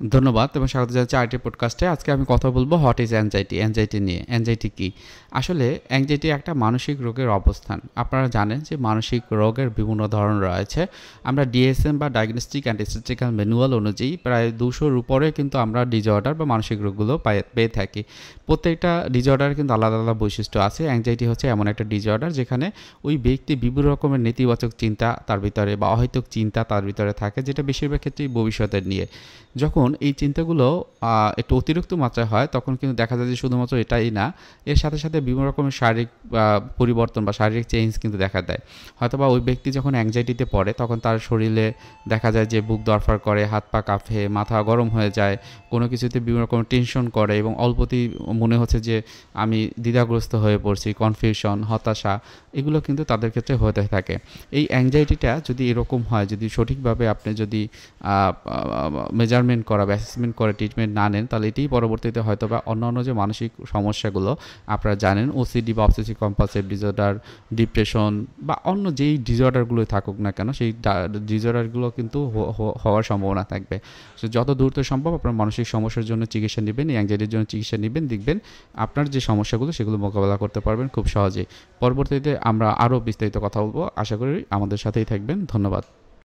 ধন্যবাদ এবং স্বাগত জানাচ্ছি আরটি পডকাস্টে। আজকে আমি কথা বলবো হোয়াট ইজ অ্যাংজাইটি, অ্যাংজাইটি নিয়ে। অ্যাংজাইটি কী? আসলে অ্যাংজাইটি একটা মানসিক রোগের অবস্থান। আপনারা জানেন যে মানসিক রোগের বিভিন্ন ধরন রয়েছে। আমরা ডিএসএম বা ডায়াগনস্টিক অ্যান্ড স্ট্যাটিস্টিক্যাল ম্যানুয়াল অনুযায়ী প্রায় 200-র উপরে কিন্তু আমরা ডিসঅর্ডার বা মানসিক রোগগুলো পেয়ে থাকি। প্রত্যেকটা ডিসঅর্ডারের কিন্তু আলাদা আলাদা বৈশিষ্ট্য আছে। অ্যাংজাইটি হচ্ছে এমন একটা ডিসঅর্ডার যেখানে ওই ব্যক্তি বিভিন্ন রকমের নেতিবাচক চিন্তা তার ভিতরে বা অহেতুক চিন্তা তার ভিতরে থাকে, যেটা বেশিরভাগ ক্ষেত্রেই ভবিষ্যতের নিয়ে। যখন এই চিন্তাগুলো একটু অতিরিক্ত মাত্রায় হয়, তখন কিন্তু দেখা যায় যে শুধুমাত্র এটাই না, এর সাথে সাথে বিভিন্ন রকমের শারীরিক পরিবর্তন বা শারীরিক চেঞ্জ কিন্তু দেখা দেয়। হয়তোবা ওই ব্যক্তি যখন অ্যাংজাইটিতে পড়ে তখন তার শরীরে দেখা যায় যে বুক দরফার করে, হাত পা কাঁপে, মাথা গরম হয়ে যায়, কোনো কিছুতে বিভিন্ন রকমের টেনশন করে এবং অল্পতেই মনে হচ্ছে যে আমি দ্বিধাগ্রস্ত হয়ে পড়ছি, কনফিউশন, হতাশা, এগুলো কিন্তু তাদের ক্ষেত্রে হতে থাকে। এই অ্যাংজাইটিটা যদি এরকম হয়, যদি সঠিকভাবে আপনি যদি মেজারমেন্ট করা বা অ্যাসেসমেন্ট করে ট্রিটমেন্ট না নেন, তাহলে এটিই পরবর্তীতে হয়তোবা অন্যান্য যে মানসিক সমস্যাগুলো আপনারা জানেন, ওসিডি বা অবসেসিভ কম্পালসিভ ডিসঅর্ডার, ডিপ্রেশন বা অন্য যেই ডিসঅর্ডারগুলোই থাকুক না কেন, সেই ডিসঅর্ডারগুলো কিন্তু হওয়ার সম্ভাবনা থাকবে। সো যত দ্রুত সম্ভব আপনার মানসিক সমস্যার জন্য চিকিৎসা নেবেন, এই অ্যাংজাইটির জন্য চিকিৎসা নেবেন, দেখবেন আপনার যে সমস্যাগুলো সেগুলো মোকাবেলা করতে পারবেন খুব সহজেই। পরবর্তীতে আমরা আরও বিস্তারিত কথা বলবো, আশা করি আমাদের সাথেই থাকবেন। ধন্যবাদ।